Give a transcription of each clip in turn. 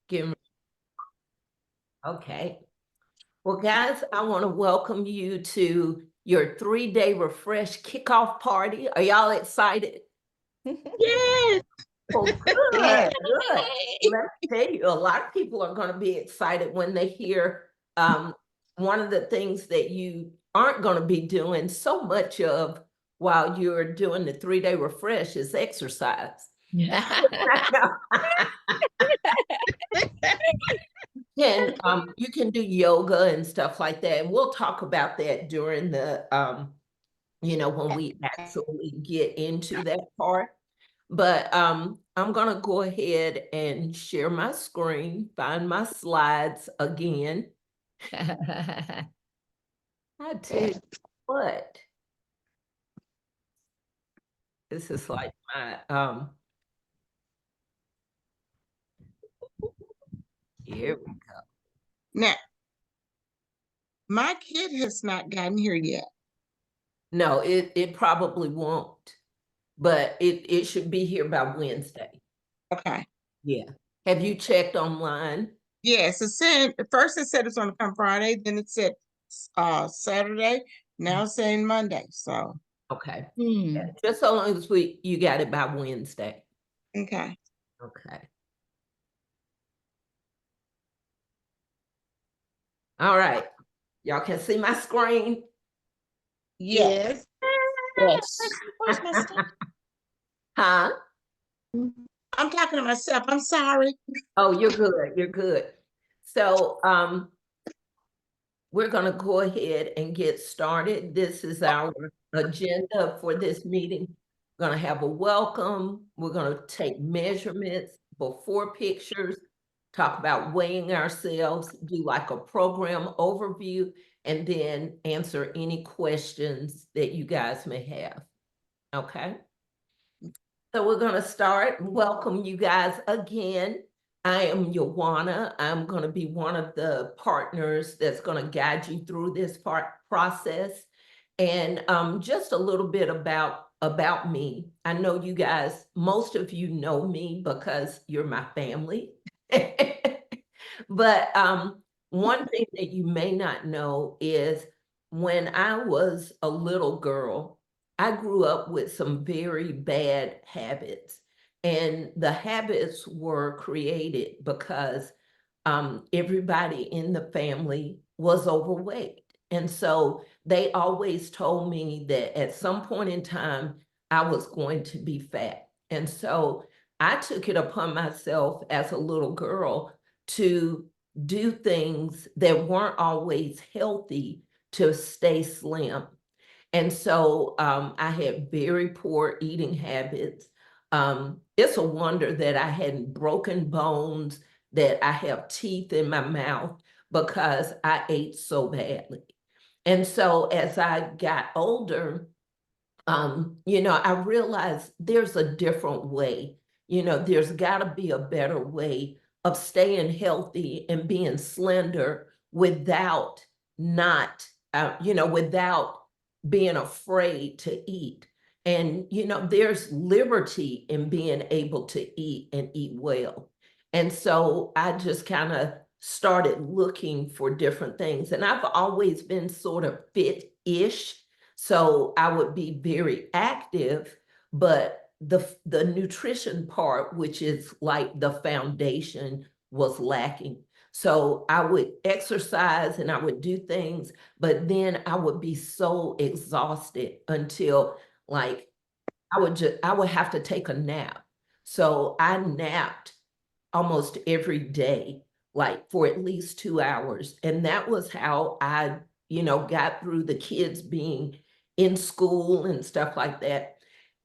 Getting okay. Well, guys, I want to welcome you to your 3-day Refresh Kickoff party. Are y'all excited? Yes. Oh, good, Yes. good. Let me tell you, a lot of people are going to be excited when they hear one of the things that you aren't going to be doing so much of while you're doing the 3-day refresh is exercise. And you can do yoga and stuff like that. And we'll talk about that during the when we actually get into that part. But I'm gonna go ahead and share my screen, find my slides again. I tell you what, this is like my here we go. Now, my kid has not gotten here yet. No, it probably won't, but it should be here by Wednesday. Okay. Yeah. Have you checked online? Yes, it said at first it said it's gonna come Friday, then it said Saturday, now it's saying Monday. So Okay. Yeah, just so long as you got it by Wednesday. okay. Okay. All right. Y'all can see my screen? Yes. Yes. Where's my stuff? Huh? I'm talking to myself. I'm sorry. Oh, you're good. You're good. So we're gonna go ahead and get started. This is our agenda for this meeting. We're gonna have a welcome. We're gonna take measurements before pictures, talk about weighing ourselves, do like a program overview, and then answer any questions that you guys may have. Okay? So we're gonna start. Welcome you guys again. I am Yawana. I'm going to be one of the partners that's going to guide you through this process. And just a little bit about me. I know you guys, most of you know me because you're my family. But one thing that you may not know is when I was a little girl, I grew up with some very bad habits. And the habits were created because everybody in the family was overweight. And so they always told me that at some point in time, I was going to be fat. And so I took it upon myself as a little girl to do things that weren't always healthy to stay slim. And so I had very poor eating habits. It's a wonder that I hadn't broken bones, that I have teeth in my mouth because I ate so badly. And so as I got older, I realized there's a different way. There's got to be a better way of staying healthy and being slender without not, without being afraid to eat. And, there's liberty in being able to eat and eat well. And so I just kind of started looking for different things. And I've always been sort of fit-ish. So I would be very active, but the nutrition part, which is like the foundation, was lacking. So I would exercise and I would do things, but then I would be so exhausted until like I would have to take a nap. So I napped almost every day, like for at least 2 hours. And that was how I, got through the kids being in school and stuff like that.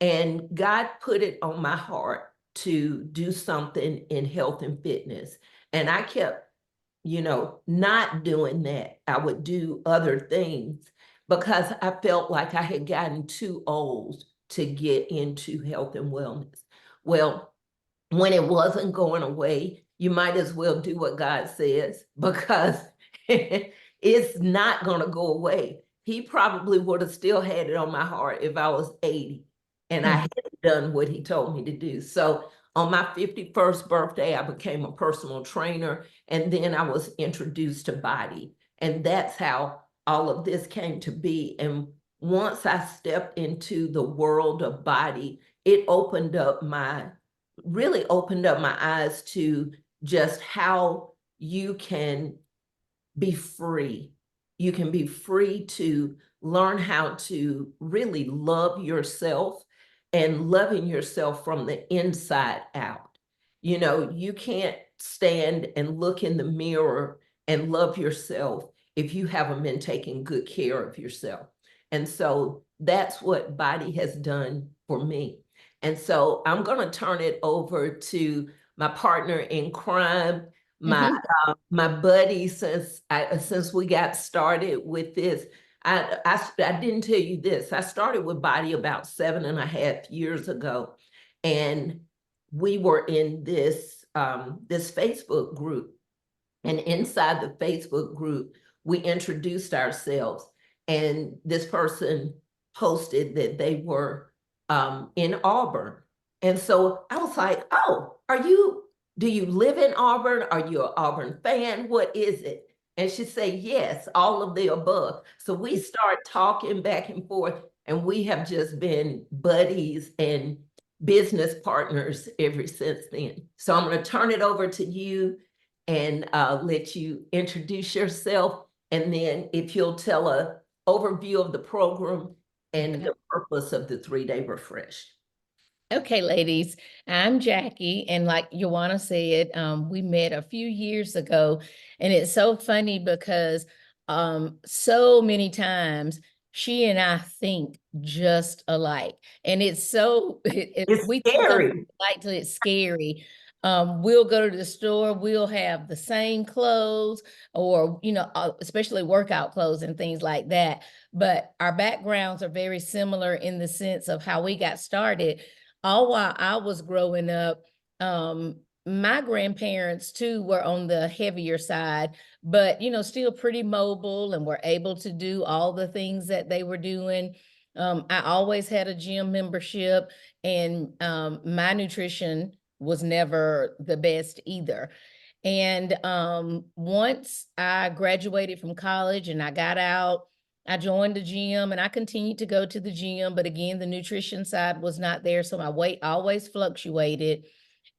And God put it on my heart to do something in health and fitness. And I kept, not doing that. I would do other things because I felt like I had gotten too old to get into health and wellness. Well, when it wasn't going away, you might as well do what God says because it's not going to go away. He probably would have still had it on my heart if I was 80 and I hadn't done what he told me to do. So On my 51st birthday, I became a personal trainer, and then I was introduced to body. And that's how all of this came to be. And once I stepped into the world of body, it really opened up my eyes to just how you can be free. You can be free to learn how to really love yourself and loving yourself from the inside out. You know, you can't stand and look in the mirror and love yourself if you haven't been taking good care of yourself. And so that's what body has done for me. And so I'm going to turn it over to my partner in crime, my Mhm. my buddy, since we got started with this. I didn't tell you this. I started with body about 7.5 years ago, and we were in this Facebook group, and inside the Facebook group, we introduced ourselves, and this person posted that they were in Auburn. And so I was like, oh, do you live in Auburn? Are you an Auburn fan? What is it? And she said, yes, all of the above. So we start talking back and forth, and we have just been buddies and business partners ever since then. So I'm going to turn it over to you and let you introduce yourself. And then if you'll tell a overview of the program and Okay. the purpose of the 3-day refresh. Okay, ladies, I'm Jackie, and like Joanna said, we met a few years ago, and it's so funny because so many times she and I think just alike, and it's so It's we think something scary. alike till it's scary. We'll go to the store, we'll have the same clothes, or especially workout clothes and things like that. But our backgrounds are very similar in the sense of how we got started. All while I was growing up, my grandparents too were on the heavier side, but still pretty mobile and were able to do all the things that they were doing. I always had a gym membership, and my nutrition was never the best either. And once I graduated from college and I got out, I joined the gym and I continued to go to the gym, but again, the nutrition side was not there. So my weight always fluctuated.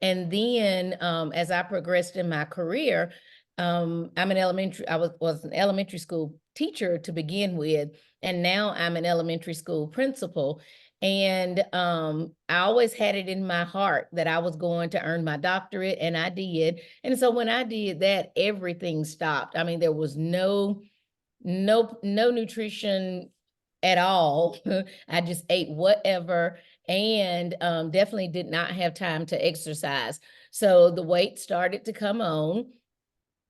And then as I progressed in my career, I was an elementary school teacher to begin with, and now I'm an elementary school principal. And I always had it in my heart that I was going to earn my doctorate, and I did. And so when I did that, everything stopped. I mean, there was no nutrition at all. I just ate whatever, and definitely did not have time to exercise. So the weight started to come on.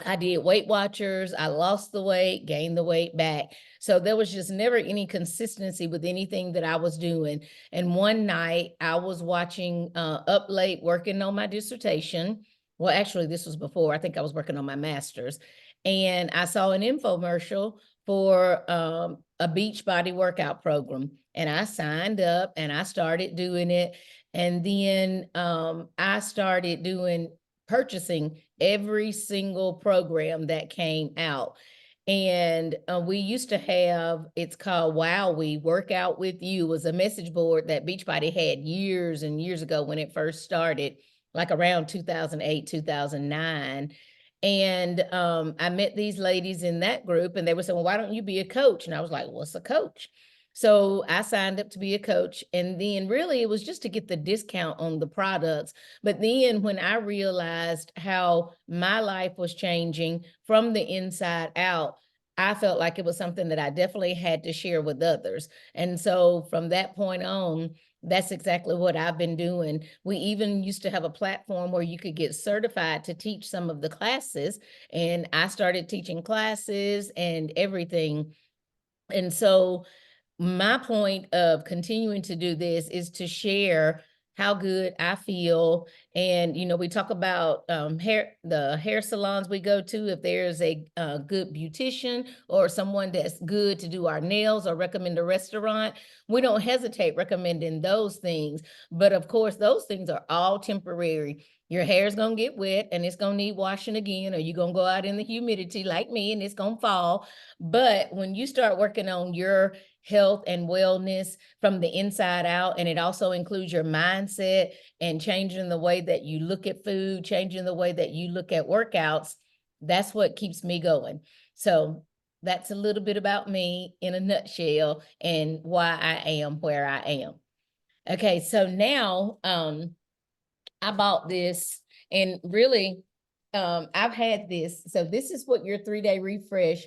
I did Weight Watchers. I lost the weight, gained the weight back. So there was just never any consistency with anything that I was doing. And one night I was watching Up Late working on my dissertation. Well, actually, this was before. I think I was working on my master's. And I saw an infomercial for a beach body workout program. And I signed up and I started doing it. And then I started purchasing every single program that came out. And we used to have, it's called Wow We Work Out With You, was a message board that Beachbody had years and years ago when it first started, like around 2008, 2009. And I met these ladies in that group, and they were saying, well, why don't you be a coach? And I was like, what's a coach? So I signed up to be a coach. And then really it was just to get the discount on the products. But then when I realized how my life was changing from the inside out, I felt like it was something that I definitely had to share with others. And so from that point on, that's exactly what I've been doing. We even used to have a platform where you could get certified to teach some of the classes. And I started teaching classes and everything. And so my point of continuing to do this is to share how good I feel And, you know, we talk about the hair salons we go to, if there's a good beautician or someone that's good to do our nails or recommend a restaurant, we don't hesitate recommending those things. But of course, those things are all temporary. Your hair's gonna get wet and it's gonna need washing again, or you're gonna go out in the humidity like me and it's gonna fall. But when you start working on your health and wellness from the inside out, and it also includes your mindset and changing the way that you look at food, changing the way that you look at workouts, that's what keeps me going. So that's a little bit about me in a nutshell and why I am where I am. Okay, so now I bought this, and really I've had this. So this is what your 3-day refresh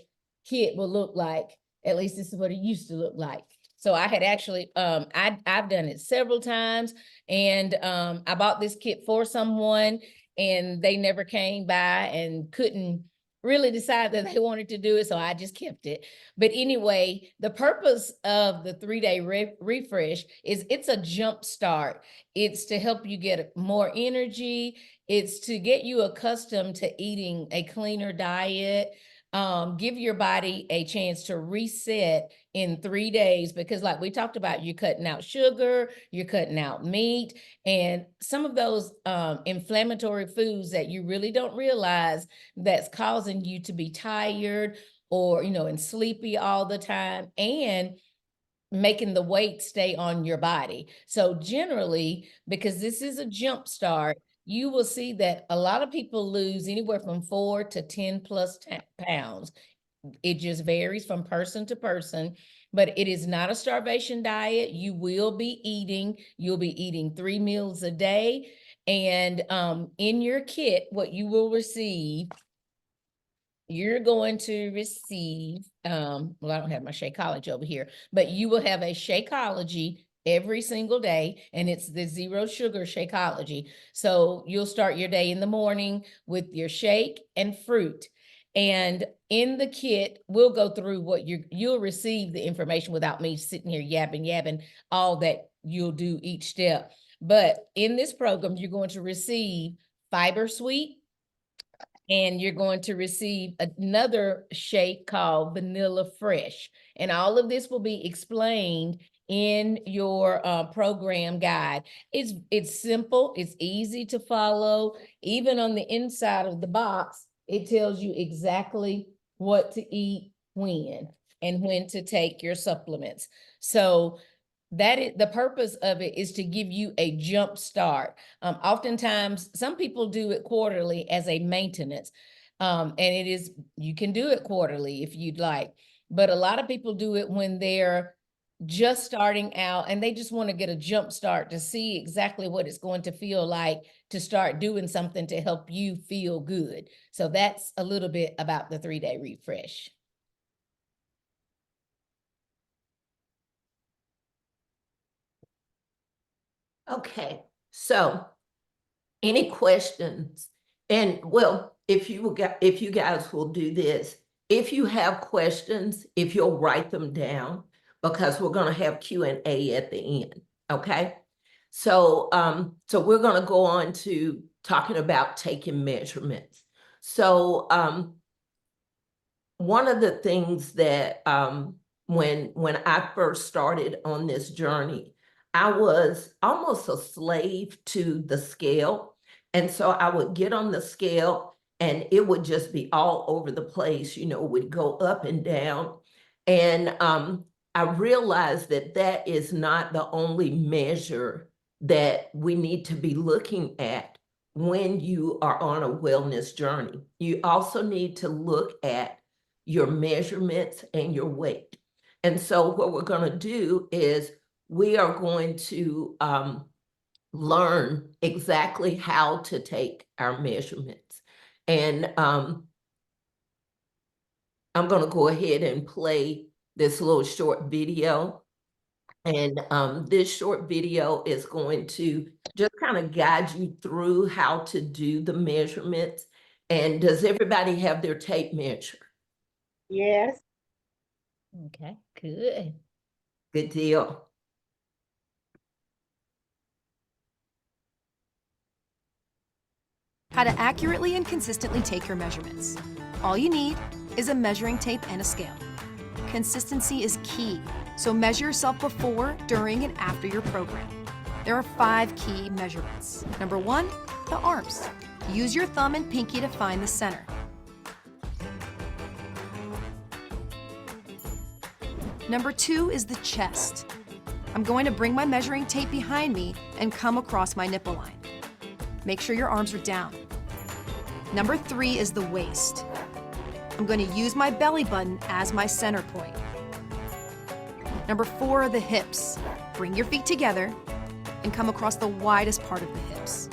kit will look like. At least this is what it used to look like. So I had actually, I've done it several times, and I bought this kit for someone and they never came by and couldn't really decide that they wanted to do it. So I just kept it. But anyway, the purpose of the 3-day refresh is it's a jump start. It's to help you get more energy. It's to get you accustomed to eating a cleaner diet. Give your body a chance to reset in 3 days, because like we talked about, you're cutting out sugar, you're cutting out meat, and some of those inflammatory foods that you really don't realize that's causing you to be tired or, you know, and sleepy all the time, and making the weight stay on your body. So generally, because this is a jump start, you will see that a lot of people lose anywhere from 4 to 10 plus pounds. It just varies from person to person, but it is not a starvation diet. You will be eating, you'll be eating 3 meals a day. And in your kit, what you will receive, you're going to receive, well, I don't have my Shakeology over here, but you will have a Shakeology every single day, and it's the 0 sugar Shakeology. So you'll start your day in the morning with your shake and fruit. And in the kit, we'll go through what you'll receive the information without me sitting here yapping all that you'll do each step. But in this program, you're going to receive Fiber Sweet, and you're going to receive another shake called Vanilla Fresh. And all of this will be explained in your program guide. It's simple, it's easy to follow. Even on the inside of the box, it tells you exactly what to eat when, and when to take your supplements. So that is the purpose of it, is to give you a jump start. Oftentimes, some people do it quarterly as a maintenance. And it is, you can do it quarterly if you'd like, but a lot of people do it when they're just starting out and they just want to get a jump start to see exactly what it's going to feel like to start doing something to help you feel good. So that's a little bit about the 3-day refresh. Okay, so any questions? And well, if you guys will do this, if you have questions, if you'll write them down, because we're going to have Q&A at the end. Okay, so so we're going to go on to talking about taking measurements. So one of the things that when I first started on this journey, I was almost a slave to the scale. And so I would get on the scale and it would just be all over the place, you know, would go up and down. And I realized that that is not the only measure that we need to be looking at when you are on a wellness journey. You also need to look at your measurements and your weight. And so what we're going to do is we are going to learn exactly how to take our measurements. And I'm going to go ahead and play this little short video. And this short video is going to just kind of guide you through how to do the measurements. And does everybody have their tape measure? Yes. Okay, good. Good deal. how to accurately and consistently take your measurements. All you need is a measuring tape and a scale. Consistency is key, so measure yourself before, during, and after your program. There are 5 key measurements. Number 1, the arms. Use your thumb and pinky to find the center. Number 2 is the chest. I'm going to bring my measuring tape behind me and come across my nipple line. Make sure your arms are down. Number 3 is the waist. I'm going to use my belly button as my center point. Number 4 are the hips. Bring your feet together and come across the widest part of the hips.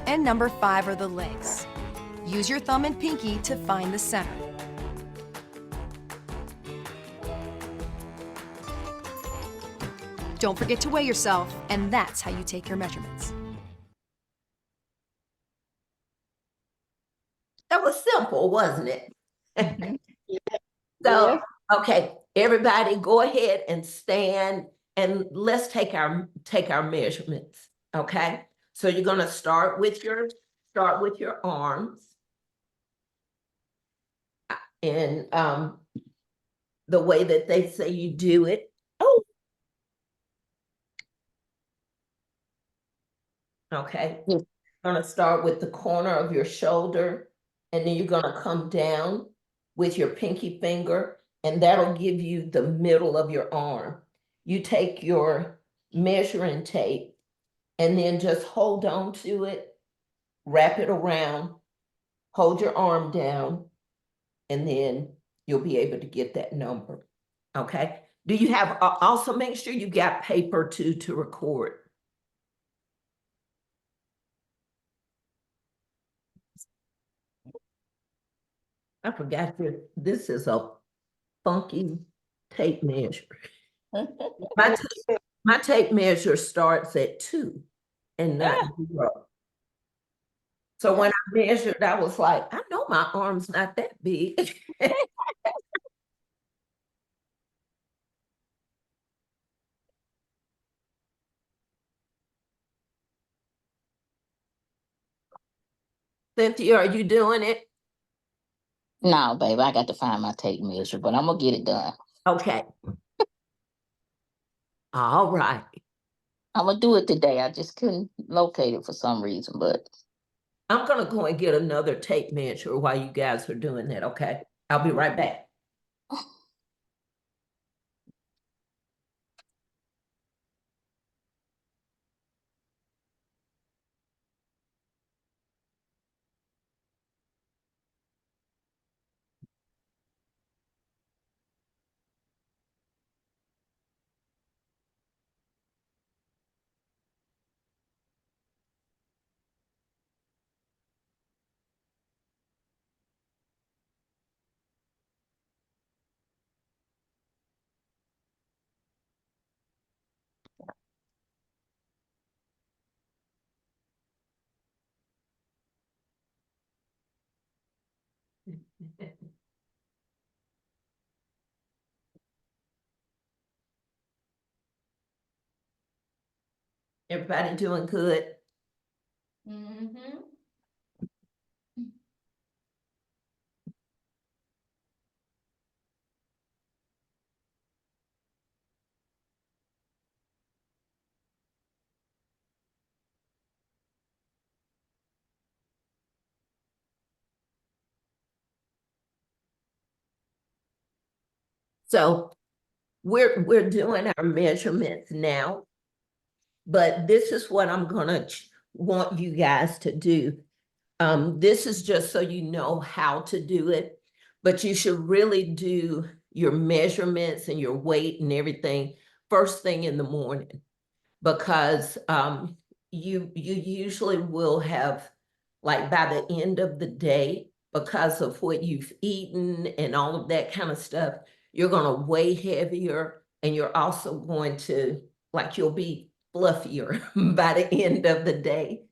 And number 5 are the legs. Use your thumb and pinky to find the center. Don't forget to weigh yourself, and that's how you take your measurements. That was simple, wasn't it? Mhm. So, okay, everybody go ahead and stand and let's take our measurements, okay? So you're gonna start with your arms. And the way that they say you do it. Oh. Okay. Yes. You're gonna start with the corner of your shoulder, and then you're gonna come down with your pinky finger, and that'll give you the middle of your arm. You take your measuring tape and then just hold on to it, wrap it around, hold your arm down, and then you'll be able to get that number. Okay. Do you have, also make sure you got paper too to record. I forgot this is a funky tape measure. My tape measure starts at 2 and not 0. So when I measured, I was like, I know my arm's not that big. Cynthia, are you doing it? No, babe, I got to find my tape measure, but I'm gonna get it done. Okay. All right. I'm gonna do it today. I just couldn't locate it for some reason, but I'm gonna go and get another tape measure while you guys are doing that, okay? I'll be right back. Everybody doing good? Mhm. So we're doing our measurements now, but this is what I'm gonna want you guys to do. This is just so you know how to do it, but you should really do your measurements and your weight and everything first thing in the morning, because you usually will have, like, by the end of the day, because of what you've eaten and all of that kind of stuff, you're going to weigh heavier, and you're also going to, like, you'll be fluffier by the end of the day.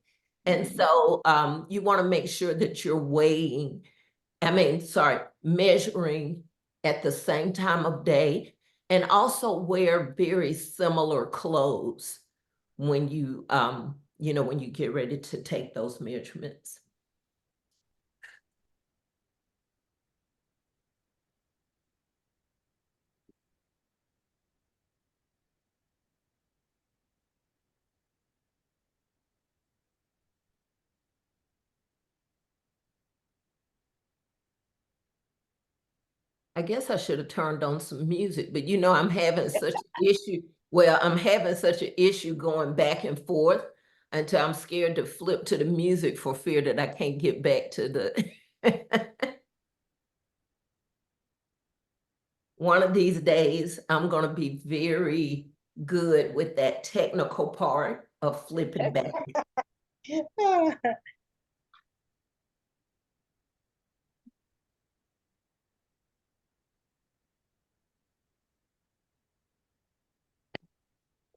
And so you want to make sure that you're measuring at the same time of day, and also wear very similar clothes when you when you get ready to take those measurements. I guess I should have turned on some music, but I'm having such an issue. Well, I'm having such an issue going back and forth until I'm scared to flip to the music for fear that I can't get back to the. One of these days, I'm going to be very good with that technical part of flipping back.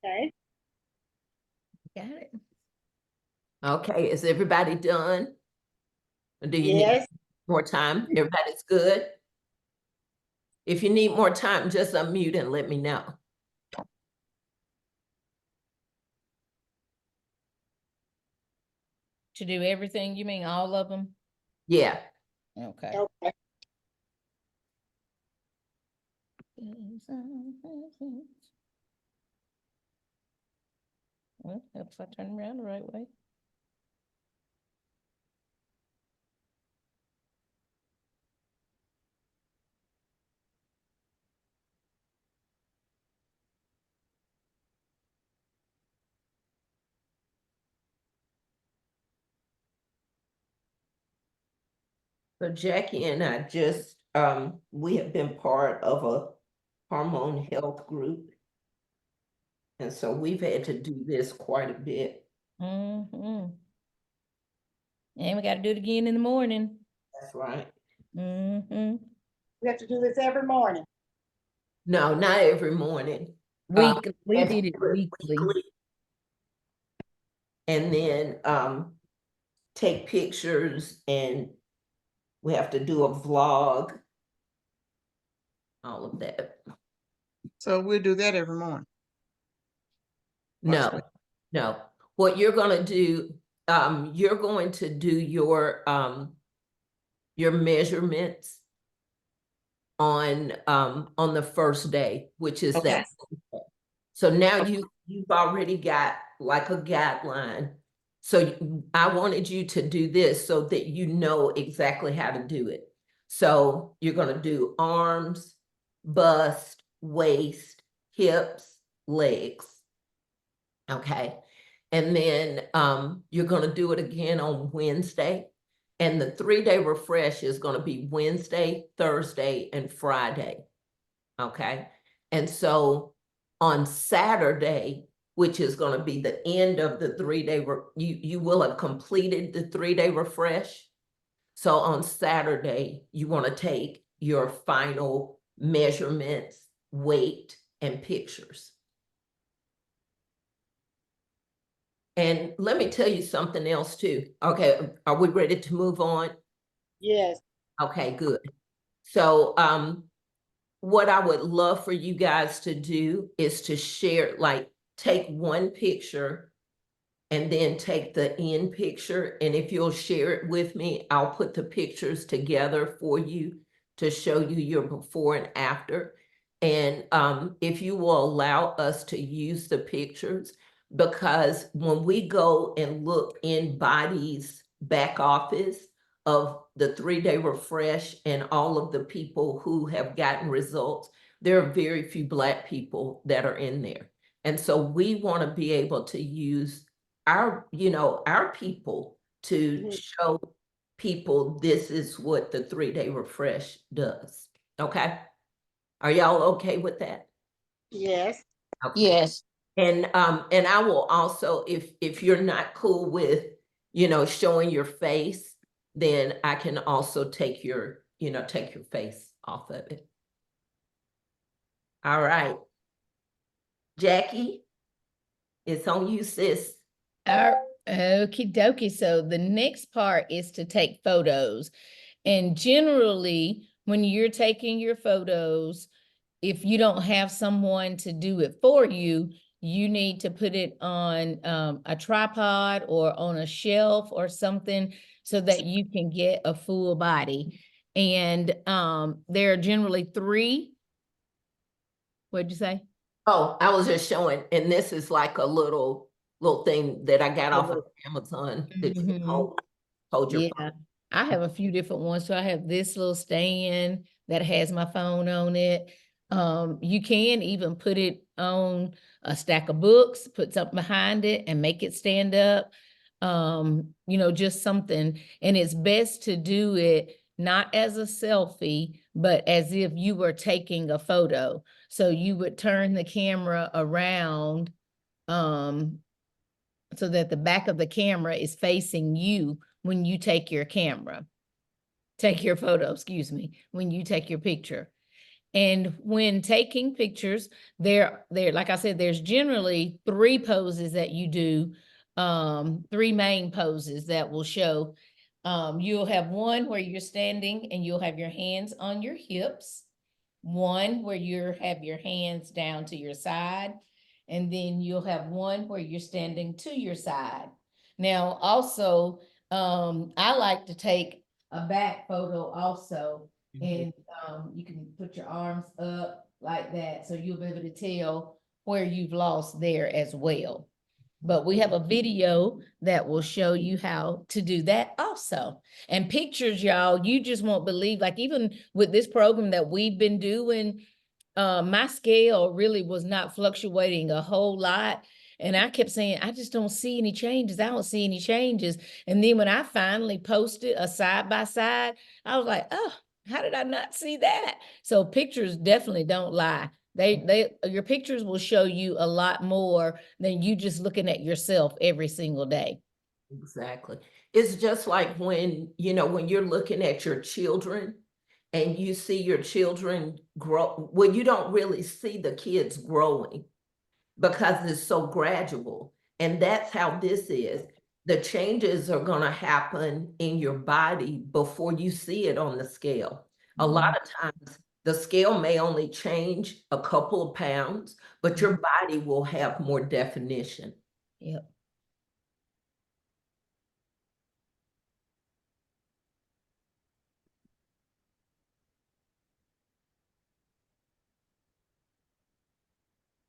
Okay. Got it. Okay, is everybody done? Or do you need Yes. more time? Everybody's good? If you need more time, just unmute and let me know. To do everything, you mean all of them? Yeah. Okay. Okay. Well, helps I turn around the right way. So Jackie and I just, we have been part of a hormone health group. And so we've had to do this quite a bit. Mm-hmm. And we got to do it again in the morning. That's right. Mm-hmm. We have to do this every morning. No, not every morning. We and did it weekly. And then take pictures, and we have to do a vlog, all of that. So we'll do that every morning. No, no. What you're gonna do, you're going to do your measurements on the first day, which is Okay. that. So now you've already got like a guideline. So I wanted you to do this so that you know exactly how to do it. So you're going to do arms, bust, waist, hips, legs. Okay. And then you're going to do it again on Wednesday. And the 3-day refresh is going to be Wednesday, Thursday, and Friday. Okay. And so on Saturday, which is going to be the end of the 3-day, you will have completed the 3-day refresh. So on Saturday, you want to take your final measurements, weight, and pictures. And let me tell you something else too. Okay, are we ready to move on? Yes. Okay, good. So what I would love for you guys to do is to share, like take one picture and then take the end picture. And if you'll share it with me, I'll put the pictures together for you to show you your before and after. And if you will allow us to use the pictures, because when we go and look in Body's back office of the 3-day refresh and all of the people who have gotten results, there are very few Black people that are in there. And so we want to be able to use our people to show people this is what the 3-day refresh does. Okay. Are y'all okay with that? Yes. Okay. Yes. And I will also, if you're not cool with, showing your face, then I can also take your face off of it. All right. Jackie, it's on you, sis. Okie dokie. So the next part is to take photos. And generally, when you're taking your photos, if you don't have someone to do it for you, you need to put it on a tripod or on a shelf or something so that you can get a full body. And there are generally 3. What'd you say? Oh, I was just showing, and this is like a little thing that I got A off of little- Amazon that you can Mhm. hold your Yeah, phone. I have a few different ones. So I have this little stand that has my phone on it. You can even put it on a stack of books, put something behind it and make it stand up. Just something. And it's best to do it not as a selfie, but as if you were taking a photo. So you would turn the camera around, so that the back of the camera is facing you when you take your photo, excuse me, when you take your picture. And when taking pictures, like I said, there's generally 3 poses that you do, 3 main poses that will show. You'll have one where you're standing and you'll have your hands on your hips, one where you have your hands down to your side, and then you'll have one where you're standing to your side. Now, also, I like to take a back photo also, and you can put your arms up like that, so you'll be able to tell where you've lost there as well. But we have a video that will show you how to do that also. And pictures, y'all, you just won't believe, like even with this program that we've been doing, my scale really was not fluctuating a whole lot. And I kept saying, I just don't see any changes. I don't see any changes. And then when I finally posted a side by side, I was like, oh, how did I not see that? So pictures definitely don't lie. Your pictures will show you a lot more than you just looking at yourself every single day. Exactly. It's just like when you're looking at your children and you see your children grow. Well, you don't really see the kids growing because it's so gradual. And that's how this is. The changes are going to happen in your body before you see it on the scale. A lot of times, the scale may only change a couple of pounds, but your body will have more definition. Yep.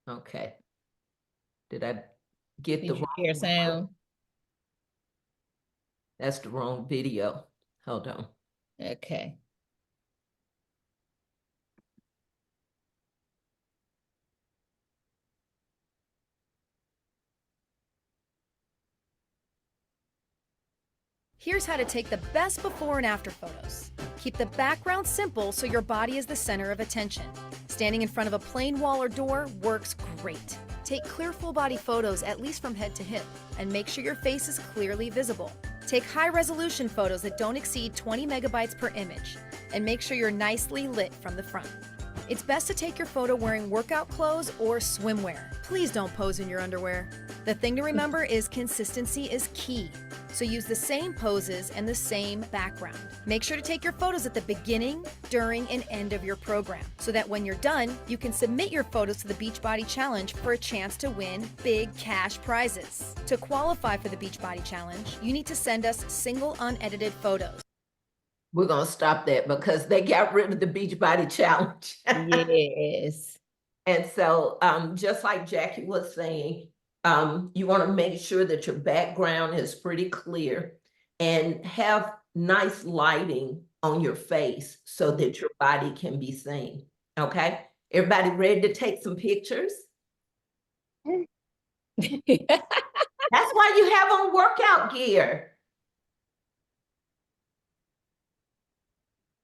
Okay. Did I get the Did you wrong hear one? sound? That's the wrong video. Hold on. Okay. Here's how to take the best before and after photos. Keep the background simple so your body is the center of attention. Standing in front of a plain wall or door works great. Take clear full body photos at least from head to hip, and make sure your face is clearly visible. Take high resolution photos that don't exceed 20 megabytes per image, and make sure you're nicely lit from the front. It's best to take your photo wearing workout clothes or swimwear. Please don't pose in your underwear. The thing to remember is consistency is key. So use the same poses and the same background. Make sure to take your photos at the beginning, during, and end of your program, so that when you're done, you can submit your photos to the Beachbody Challenge for a chance to win big cash prizes. To qualify for the Beachbody Challenge, you need to send us single unedited photos. We're going to stop that because they got rid of the Beachbody Challenge. Yes. And so just like Jackie was saying, you want to make sure that your background is pretty clear and have nice lighting on your face so that your body can be seen. Okay? Everybody ready to take some pictures? That's why you have on workout gear.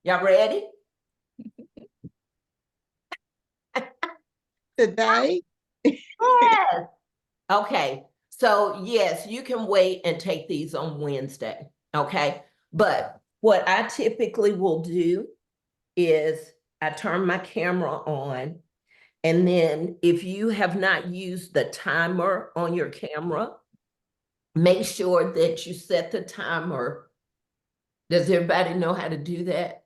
Y'all ready? Today, Yes. Okay. So yes, you can wait and take these on Wednesday. Okay. But what I typically will do is I turn my camera on, and then if you have not used the timer on your camera, make sure that you set the timer. Does everybody know how to do that?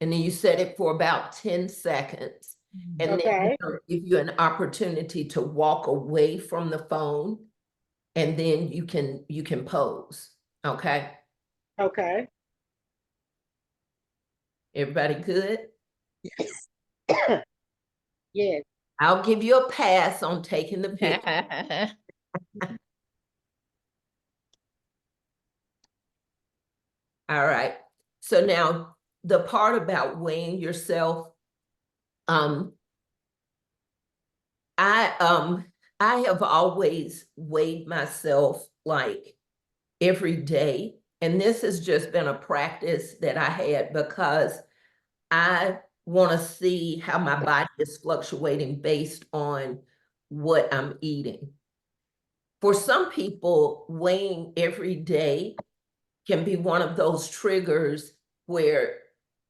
And then you set it for about 10 seconds. And then Okay. they'll give you an opportunity to walk away from the phone, and then you can pose. Okay, Okay. everybody good? Yes. Yes. I'll give you a pass on taking the picture. All right. So now the part about weighing yourself, um, I have always weighed myself like every day. And this has just been a practice that I had because I want to see how my body is fluctuating based on what I'm eating. For some people, weighing every day can be one of those triggers where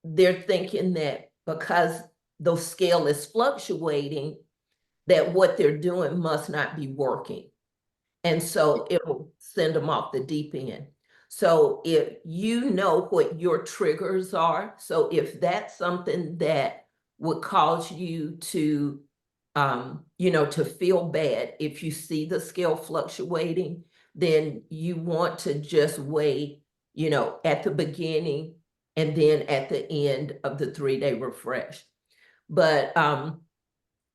they're thinking that because the scale is fluctuating, that what they're doing must not be working. And so it'll send them off the deep end. So if you know what your triggers are, so if that's something that would cause you to, to feel bad, if you see the scale fluctuating, then you want to just weigh, at the beginning and then at the end of the 3-day refresh. But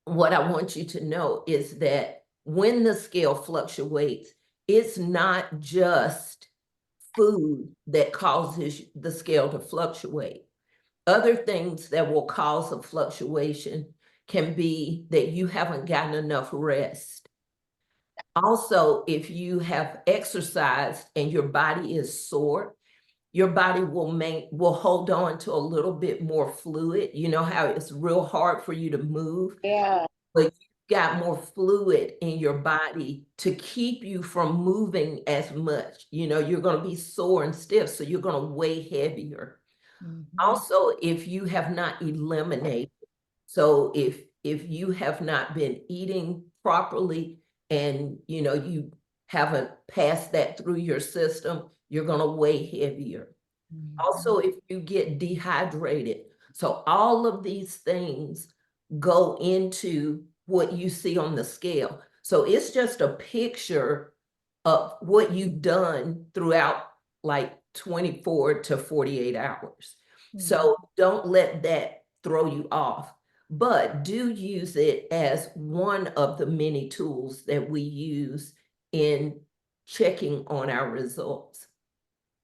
what I want you to know is that when the scale fluctuates, it's not just food that causes the scale to fluctuate. Other things that will cause a fluctuation can be that you haven't gotten enough rest. Also, if you have exercised and your body is sore, your body will hold on to a little bit more fluid. You know how it's real hard for you to move? Yeah. But you've got more fluid in your body to keep you from moving as much. You're going to be sore and stiff, so you're going to weigh heavier. Also, if you have not eliminated, so if you have not been eating properly and you haven't passed that through your system, you're going to weigh heavier. Also, if you get dehydrated. So all of these things go into what you see on the scale. So it's just a picture of what you've done throughout like 24 to 48 hours. So don't let that throw you off, but do use it as one of the many tools that we use in checking on our results.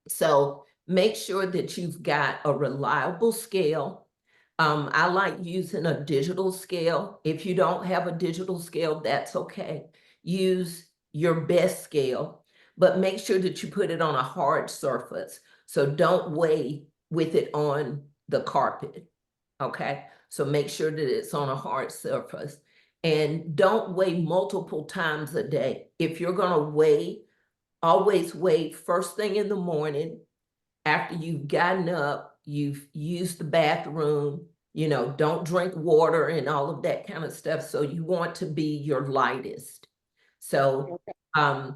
So make sure that you've got a reliable scale. I like using a digital scale. If you don't have a digital scale, that's okay. Use your best scale, but make sure that you put it on a hard surface. So don't weigh with it on the carpet, okay? So make sure that it's on a hard surface. And don't weigh multiple times a day. If you're gonna weigh, always weigh first thing in the morning, after you've gotten up, you've used the bathroom, don't drink water and all of that kind of stuff. So you want to be your lightest. So, and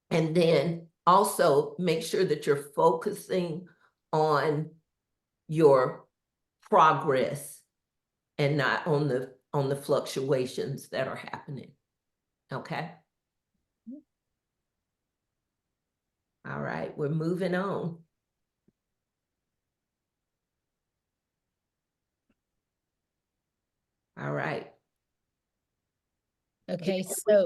then also make sure that you're focusing on your progress and not on the fluctuations that are happening. Okay. All right, we're moving on. All right. Okay, so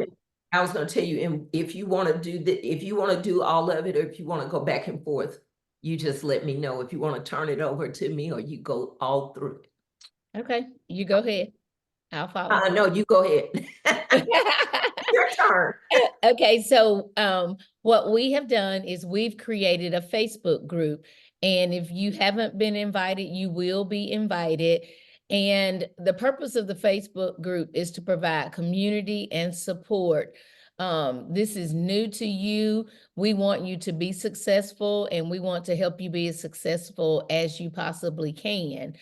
I was going to tell you, and if you want to do all of it, or if you want to go back and forth, you just let me know if you want to turn it over to me or you go all through it. okay, you go ahead. I'll follow. No, you go ahead. Your turn. Okay, so what we have done is we've created a Facebook group, and if you haven't been invited, you will be invited. And the purpose of the Facebook group is to provide community and support. This is new to you. We want you to be successful, and we want to help you be as successful as you possibly can.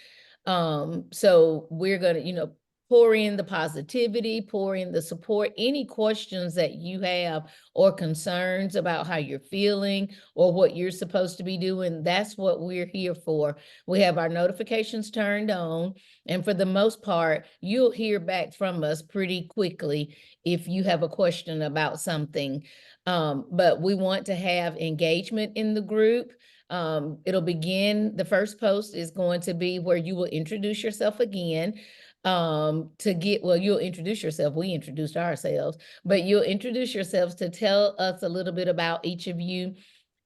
So we're gonna, pour in the positivity, pour in the support, any questions that you have or concerns about how you're feeling or what you're supposed to be doing. That's what we're here for. We have our notifications turned on, and for the most part, you'll hear back from us pretty quickly if you have a question about something. But we want to have engagement in the group. It'll begin, the first post is going to be where you will introduce yourself again. You'll introduce yourself. We introduced ourselves, but you'll introduce yourselves to tell us a little bit about each of you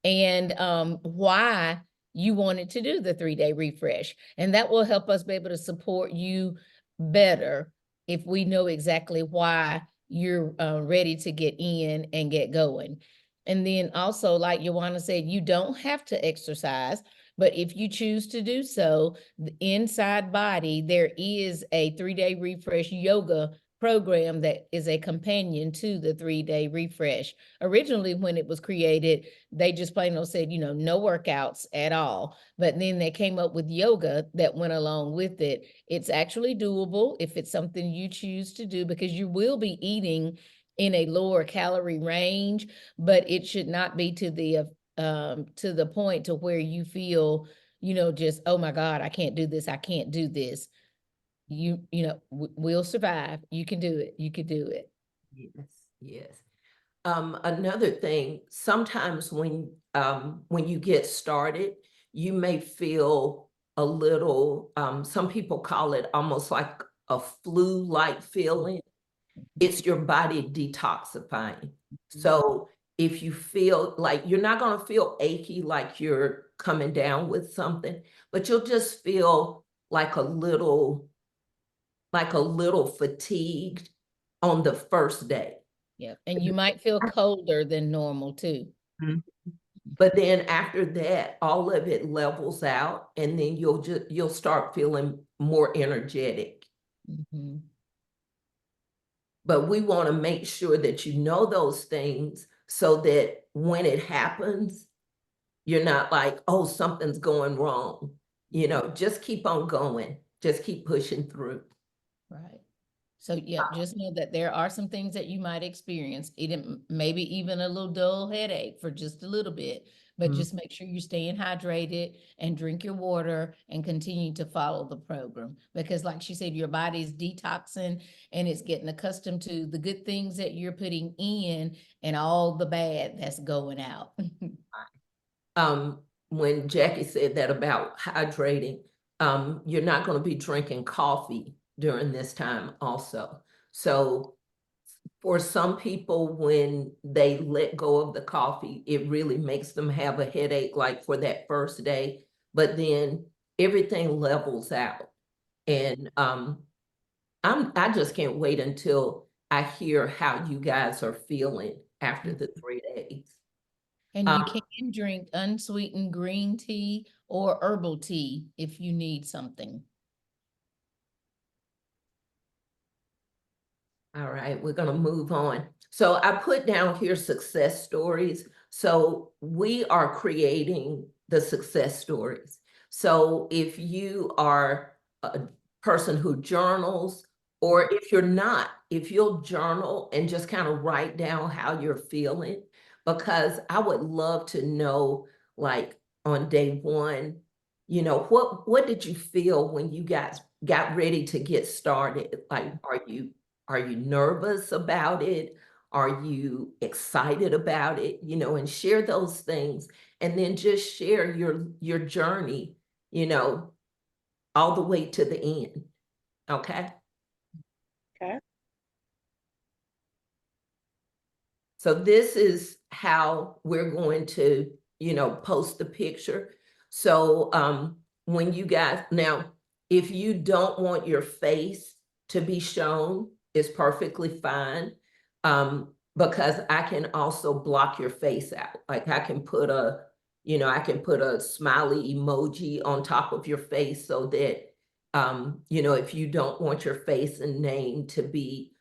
and why you wanted to do the 3-day refresh. And that will help us be able to support you better if we know exactly why you're ready to get in and get going. And then also, like Joanna said, you don't have to exercise, but if you choose to do so, the inside body, there is a 3-day refresh yoga program that is a companion to the 3-day refresh. Originally, when it was created, they just plain old said, no workouts at all. But then they came up with yoga that went along with it. It's actually doable if it's something you choose to do, because you will be eating in a lower calorie range, but it should not be to the point to where you feel, just, oh my God, I can't do this. I can't do this. We'll survive. You can do it. You can do it. Yes, yes. Another thing, sometimes when you get started, you may feel a little, some people call it almost like a flu-like feeling. It's your body detoxifying. So if you feel like you're not going to feel achy, like you're coming down with something, but you'll just feel like a little fatigued on the first day. Yeah. And you might feel colder than normal too. Mhm. But then after that, all of it levels out, and then you'll start feeling more energetic. Mm-hmm. But we want to make sure that you know those things so that when it happens, you're not like, oh, something's going wrong. Just keep on going. Just keep pushing through. Right. So yeah, just know that there are some things that you might experience. Maybe even a little dull headache for just a little bit, but just make sure you're staying hydrated and drink your water and continue to follow the program. Because like she said, your body's detoxing and it's getting accustomed to the good things that you're putting in and all the bad that's going out. When Jackie said that about hydrating, you're not going to be drinking coffee during this time also. So for some people, when they let go of the coffee, it really makes them have a headache, like for that first day, but then everything levels out. And I just can't wait until I hear how you guys are feeling after the 3 days. And you can drink unsweetened green tea or herbal tea if you need something. All right, we're going to move on. So I put down here success stories. So we are creating the success stories. So if you are a person who journals, or if you're not, if you'll journal and just kind of write down how you're feeling, because I would love to know, like on day one, what did you feel when you guys got ready to get started? Like, are you nervous about it? Are you excited about it? And share those things, and then just share your journey, all the way to the end. Okay? Okay. So this is how we're going to, post the picture. So when you guys, now, if you don't want your face to be shown, it's perfectly fine. Because I can also block your face out. Like I can put a smiley emoji on top of your face so that, if you don't want your face and name to be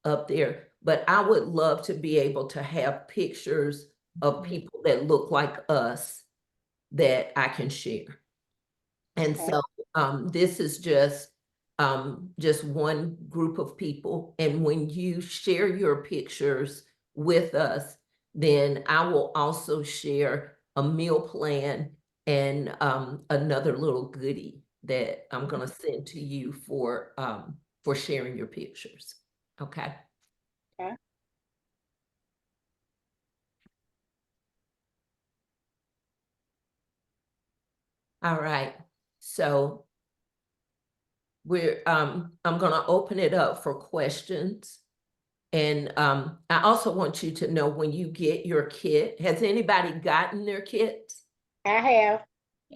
up there. But I would love to be able to have pictures of people that look like us that I can share. And Okay. so this is just just one group of people. And when you share your pictures with us, then I will also share a meal plan and another little goodie that I'm gonna send to you for sharing your pictures. Okay. Okay. All right. So I'm gonna open it up for questions. And I also want you to know when you get your kit, has anybody gotten their kits? I have.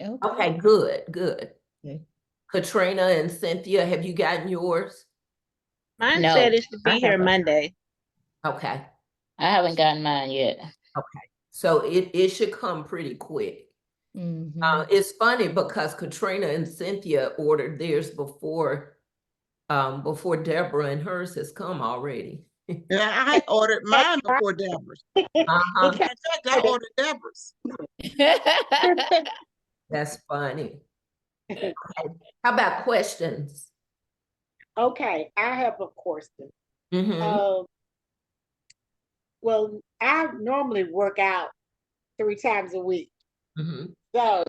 Okay. Okay, good, good. Okay. Katrina and Cynthia, have you gotten yours? Mine No, said it should I be here haven't. Monday. Okay, I haven't gotten mine yet. okay. So it should come pretty quick. Mhm. It's funny because Katrina and Cynthia ordered theirs before Deborah, and hers has come already. Yeah, I ordered mine before Deborah's. Uh-huh. In fact, I ordered Deborah's. That's funny. How about questions? Okay, I have a question. Mm-hmm. Well, I normally work out 3 times a week. Mm-hmm. So,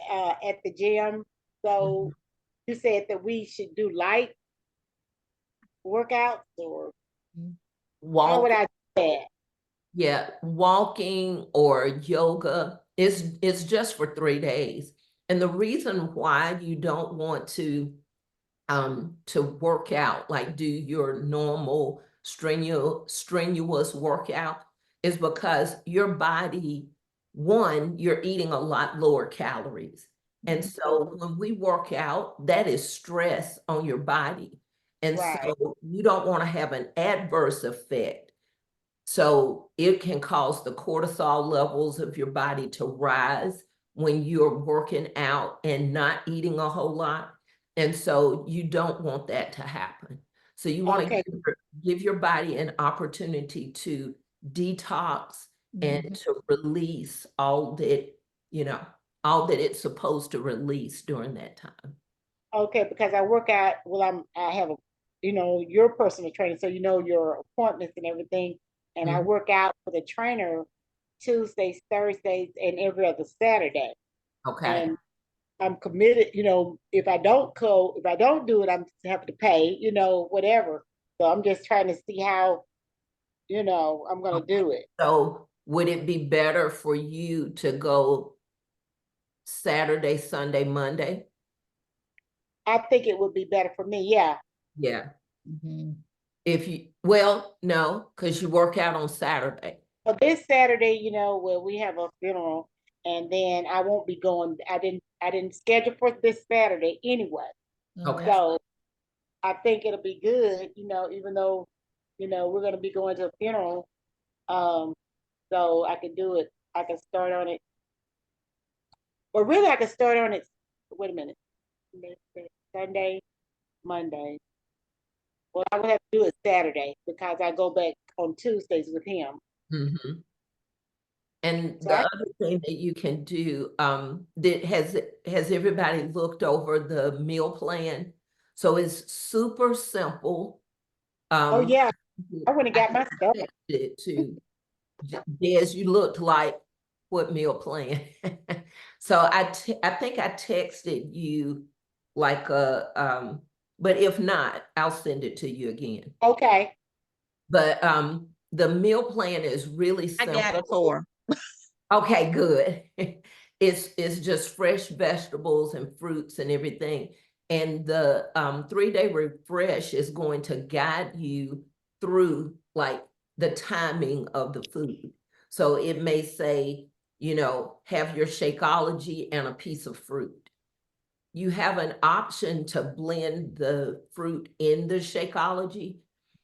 at the gym. So you said that we should do light workouts, or how would Walking, I do that? yeah, walking or yoga is just for 3 days. And the reason why you don't want to work out, like do your normal strenuous workout, is because your body, one, you're eating a lot lower calories. And so when we work out, that is stress on your body. And Right. so you don't want to have an adverse effect. So it can cause the cortisol levels of your body to rise when you're working out and not eating a whole lot. And so you don't want that to happen. So you want to Okay. give your body an opportunity to detox and to release all that, all that it's supposed to release during that time. Okay, because I work out, well, I have a, your personal trainer, so you know your appointments and everything. And I Mhm. work out with a trainer Tuesdays, Thursdays, and every other Saturday. Okay. And I'm committed, if I don't do it, I'm have to pay, whatever. So I'm just trying to see how, I'm gonna do it. So would it be better for you to go Saturday, Sunday, Monday? I think it would be better for me, yeah. Yeah. Mhm. Well, no, because you work out on Saturday. But this Saturday, where we have a funeral, and then I won't be going. I didn't schedule for this Saturday anyway. Okay. So I think it'll be good, even though, we're gonna be going to a funeral. So I can do it. I can start on it. Or really I can start on it. Wait a minute. Sunday, Monday. Well, I would have to do it Saturday because I go back on Tuesdays with him. Mhm. And So the other thing that you can do, has everybody looked over the meal plan? So it's super simple. oh yeah, I went and got my stuff. texted it to Des, you looked like what meal plan? So I think I texted you like but if not, I'll send it to you again. Okay. But the meal plan is really I simple. got it for her. Okay, good. It's just fresh vegetables and fruits and everything. And the 3-day refresh is going to guide you through like the timing of the food. So it may say, have your Shakeology and a piece of fruit. You have an option to blend the fruit in the Shakeology,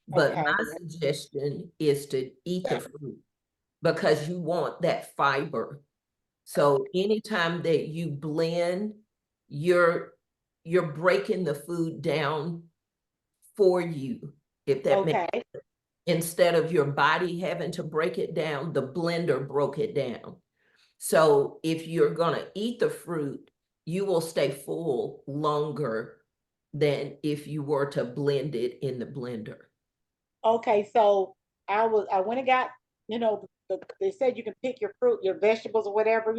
but Okay. my suggestion is to eat the fruit because you want that fiber. So anytime that you blend, you're breaking the food down for you, if that makes Okay. sense. Instead of your body having to break it down, the blender broke it down. So if you're gonna eat the fruit, you will stay full longer than if you were to blend it in the blender. Okay, so I went and got, they said you can pick your fruit, your vegetables or whatever,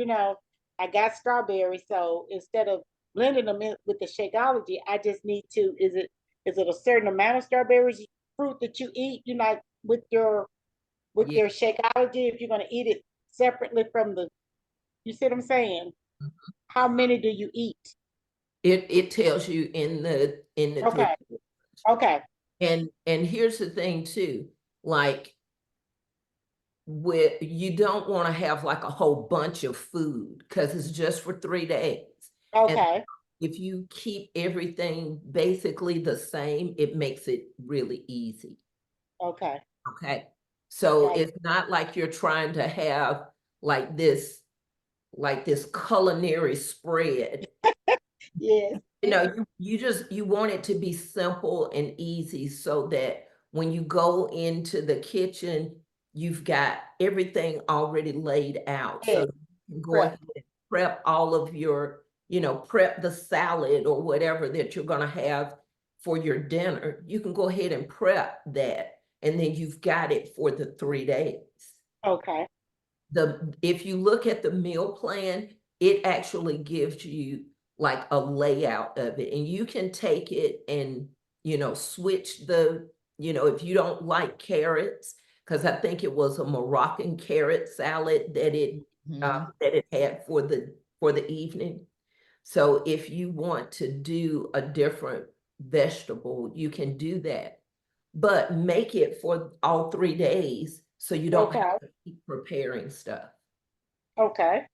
I got strawberries, so instead of blending them in with the Shakeology, I just need to, is it a certain amount of strawberries fruit that you eat, with your Yeah. Shakeology, if you're gonna eat it separately from you see what I'm saying? How many do you eat? It tells you in the three. Okay, okay, And here's the thing too, like you don't want to have like a whole bunch of food because it's just for 3 days. And okay, if you keep everything basically the same, it makes it really easy. okay, Okay. So got it. it's not like you're trying to have like this culinary spread. Yes, You want it to be simple and easy so that when you go into the kitchen, you've got everything already laid out. So yes, you can go correct. ahead and prep all of your, prep the salad or whatever that you're gonna have for your dinner. You can go ahead and prep that, and then you've got it for the 3 days. Okay, If you look at the meal plan, it actually gives you like a layout of it, and you can take it and switch if you don't like carrots, because I think it was a Moroccan carrot salad that Mhm. it had for the evening. So if you want to do a different vegetable, you can do that, but make it for all 3 days so you don't okay, have to keep preparing stuff. okay.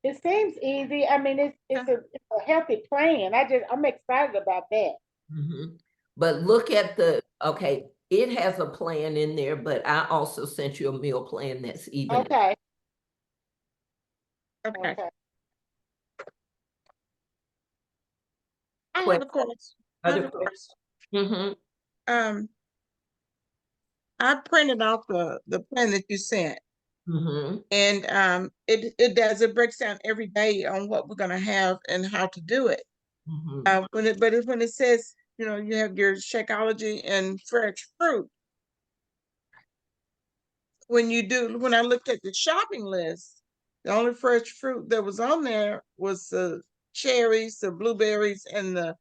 It seems easy. I mean, it's a healthy plan. I'm excited about that. Mhm. But look at okay, it has a plan in there, but I also sent you a meal plan that's even. Okay, Okay. okay. I have Quick, a question. I have other a questions? question. Um, I printed out the plan that you sent, and it breaks down every day on what we're gonna have and how to do it. When it says, you have your Shakeology and fresh fruit. When I looked at the shopping list, the only fresh fruit that was on there was the cherries, the blueberries, and the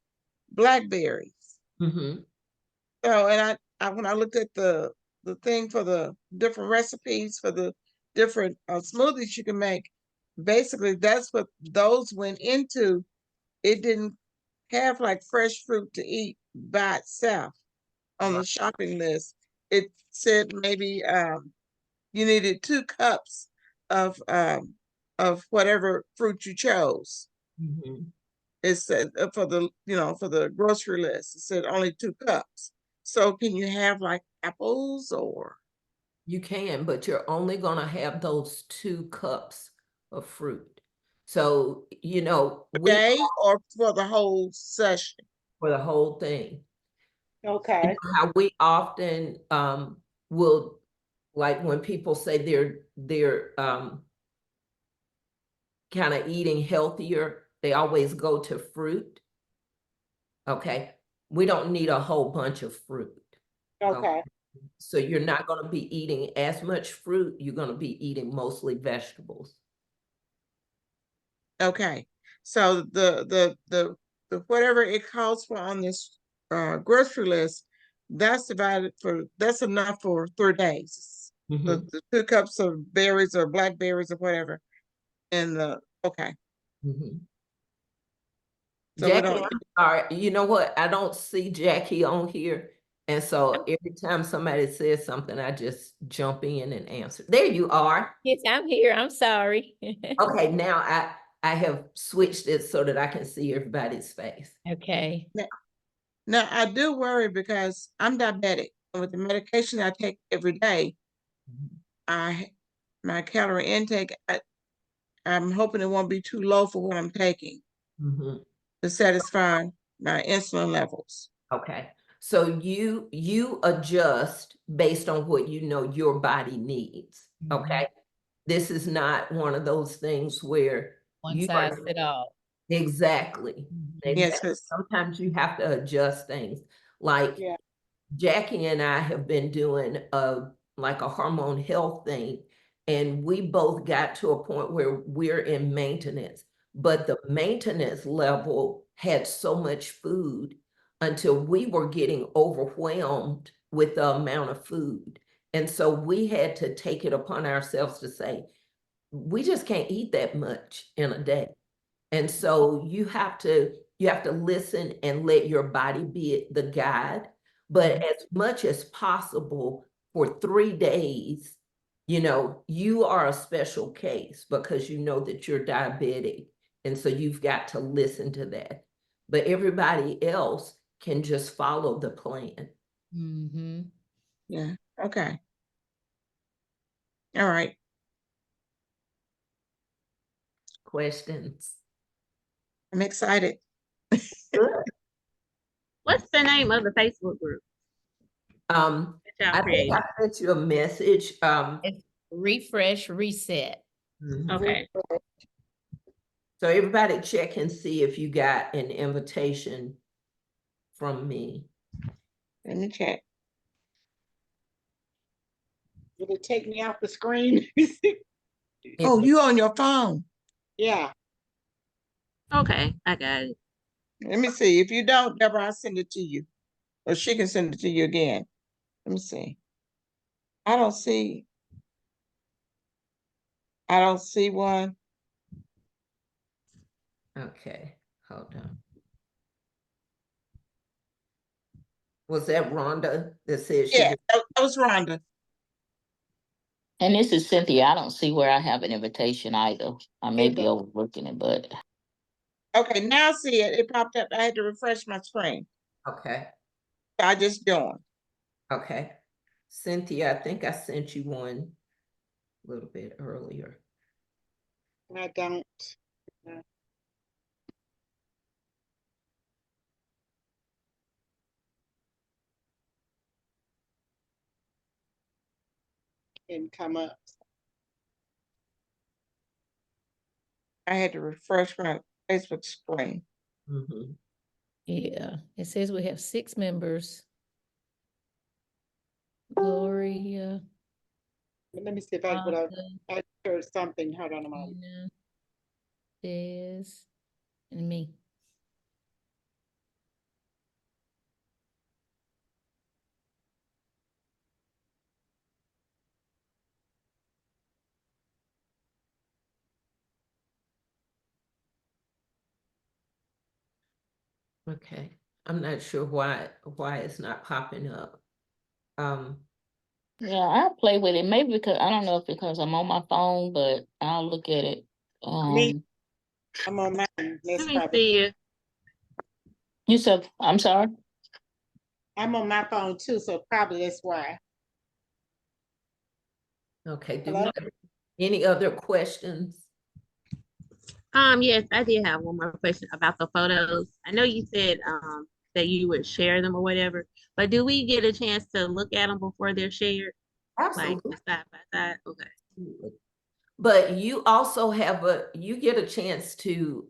blackberries. So, and when I looked at the thing for the different recipes for the different smoothies you can make, basically that's what those went into. It didn't have like fresh fruit to eat by itself on the shopping list. It said maybe you needed 2 cups of whatever fruit you chose. It said for the grocery list, it said only 2 cups. So can you have like apples or You can, but you're only gonna have those 2 cups of fruit. So, day or for the whole session? for the whole thing. Okay, How we often will, like when people say they're kind of eating healthier, they always go to fruit. Okay. We don't need a whole bunch of fruit. okay, So you're not going to be eating as much fruit. You're going to be eating mostly vegetables. Okay. So the whatever it calls for on this grocery list, that's enough for 3 days. The 2 cups of berries or blackberries or whatever. And okay. So we Jackie, don't all right, you know what? I don't see Jackie on here. And so every time somebody says something, I just jump in and answer. There you are. Yes, I'm here. I'm sorry. Okay, now I have switched it so that I can see everybody's face. Okay. Now I do worry because I'm diabetic. And with the medication I take every day, my calorie intake, I'm hoping it won't be too low for what I'm taking to satisfy my insulin levels. Okay. So you adjust based on what you know your body needs. Okay. This is not one of those things where One you size are fit all. Exactly. Yes, Exactly. it's, Sometimes you have to adjust things. Like Yeah. Jackie and I have been doing like a hormone health thing, and we both got to a point where we're in maintenance, but the maintenance level had so much food until we were getting overwhelmed with the amount of food. And so we had to take it upon ourselves to say, we just can't eat that much in a day. And so you have to listen and let your body be the guide. But as much as possible for 3 days, you are a special case because you know that you're diabetic. And so you've got to listen to that. But everybody else can just follow the plan. Mm-hmm. yeah, okay. All right. Questions? I'm excited. Good. What's the name of the Facebook group Um, that y'all I think created? I sent you a message. It's Refresh Reset. Mhm. Okay. So everybody check and see if you got an invitation from me. Let me check. Did it take me off the screen? Oh, you on your phone. Yeah. Okay, I got it. Let me see. If you don't, Deborah, I'll send it to you. Or she can send it to you again. Let me see. I don't see one. Okay, hold on. Was that Rhonda that said she Yeah, did? that was Rhonda. And this is Cynthia. I don't see where I have an invitation either. I may be Either. overlooking it, but Okay, now I see it. It popped up. I had to refresh my screen. Okay, I just joined. okay. Cynthia, I think I sent you one a little bit earlier. I don't. No. Didn't come up. I had to refresh my Facebook screen. Mhm. Yeah, it says we have 6 members. Gloria, Let me see if I heard something. Hold on a moment. Tina, Des, and me. Okay, I'm not sure why it's not popping up. yeah, I'll play with it. Maybe because I don't know if because I'm on my phone, but I'll look at it. Me, I'm on mine. Let That's me probably. see you. You said I'm sorry. I'm on my phone too, so probably that's why. Okay, do we Hello? have any other questions? Yes, I did have one more question about the photos. I know you said that you would share them or whatever, but do we get a chance to look at them before they're shared? Like Absolutely. side by side? Okay. But you also you get a chance to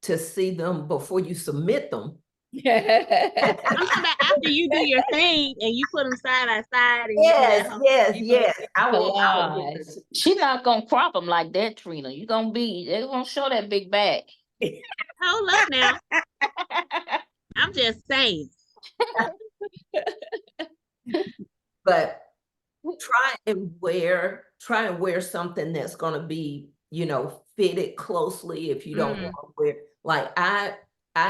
see them before you submit them. I'm talking about after you do your thing and you put them side by side and you do that Yes, whole. yes. I will Collage. She's not gonna crop them like that, Trina. They're gonna show that big back. Hold up now. I'm just saying. But try and wear something that's going to be, fitted closely. If you don't Mhm. want to wear, like I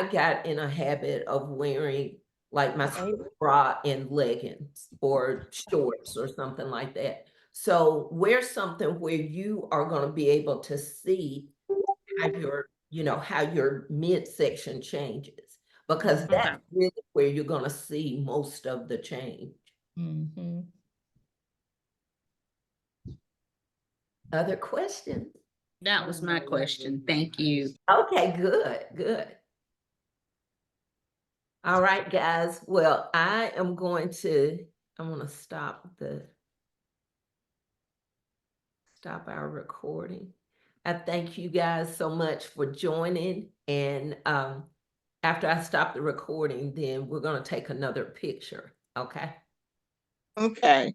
got in a habit of wearing like my bra and leggings or shorts or something like that. So wear something where you are going to be able to see how your midsection changes, because Okay. that's really where you're going to see most of the change. Mm-hmm. Other questions? That was my question. Thank you. Okay, good. All right, guys. Well, I'm going to stop our recording. I thank you guys so much for joining. And after I stop the recording, then we're going to take another picture. Okay. Okay.